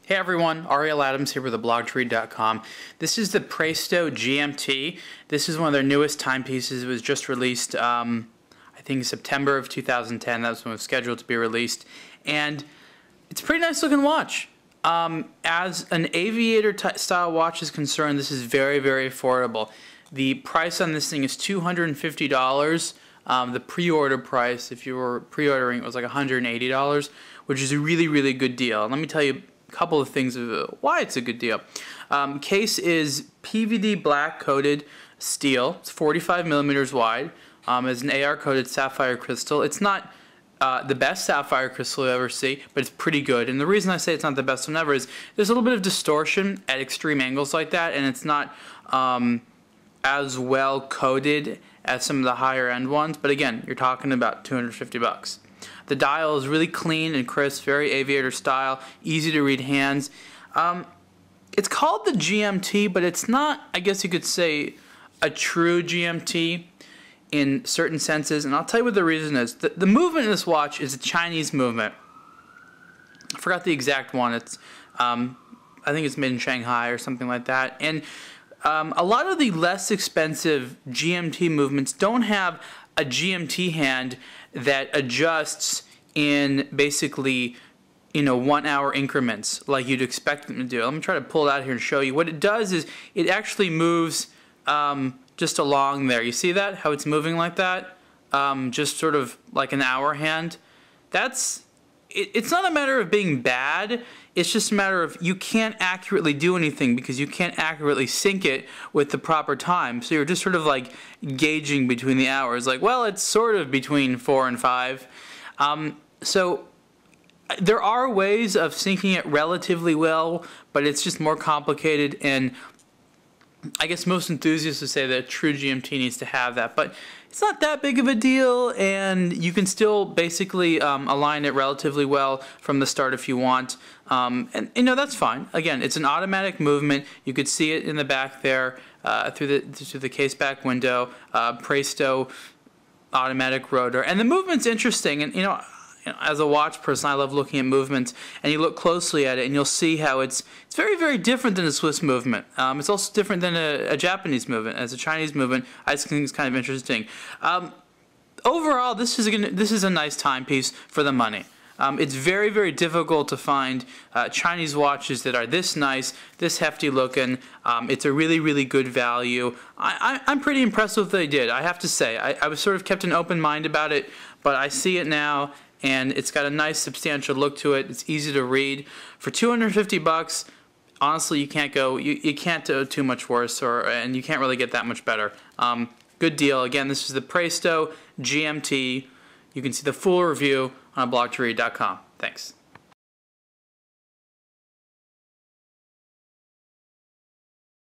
Hey everyone, Ariel Adams here with theblogtoread.com. This is the Praesto GMT. This is one of their newest timepieces. It was just released, I think September of 2010. That was when it was scheduled to be released. And it's a pretty nice looking watch. As an aviator style watch is concerned, this is very, very affordable. The price on this thing is $250. The pre-order price, if you were pre-ordering, it was like $180, which is a really, really good deal. And let me tell you a couple of things of why it's a good deal. Case is PVD black coated steel. It's 45 millimeters wide. It's an AR coated sapphire crystal. It's not the best sapphire crystal you'll ever see, but it's pretty good. And the reason I say it's not the best one ever is there's a little bit of distortion at extreme angles like that, and it's not as well coated as some of the higher end ones. But again, you're talking about 250 bucks. The dial is really clean and crisp, very aviator style, easy to read hands. It's called the GMT, but it's not, I guess you could say, a true GMT in certain senses, and I'll tell you what the reason is. The movement in this watch is a Chinese movement. I forgot the exact one. It's I think it's made in Shanghai or something like that. And a lot of the less expensive GMT movements don't have a GMT hand that adjusts in basically 1 hour increments like you'd expect them to do. Let me try to pull it out here and show you. What it does is it actually moves just along there. You see that? How it's moving like that? Just sort of like an hour hand. It's not a matter of being bad. It's just a matter of you can't accurately do anything because you can't accurately sync it with the proper time. So you're just sort of like gauging between the hours. Like, well, it's sort of between 4 and 5. So there are ways of syncing it relatively well, but it's just more complicated, and I guess most enthusiasts would say that a true GMT needs to have that, but it's not that big of a deal, and you can still basically align it relatively well from the start if you want, and that's fine. Again, it's an automatic movement. You could see it in the back there through the case back window. Praesto automatic rotor, and the movement's interesting. And as a watch person, I love looking at movements, and you look closely at it, and you'll see how it's very, very different than a Swiss movement. It's also different than a Japanese movement. As a Chinese movement, I just think it's kind of interesting. Overall, this is a nice timepiece for the money. It's very, very difficult to find Chinese watches that are this nice, this hefty looking. It's a really, really good value. I'm pretty impressed with what they did, I have to say. I was sort of kept an open mind about it, but I see it now, and it's got a nice substantial look to it. It's easy to read. For 250 bucks, honestly, you can't do too much worse, and you can't really get that much better. Good deal. Again, this is the Praesto GMT. You can see the full review on blogtoread.com. Thanks.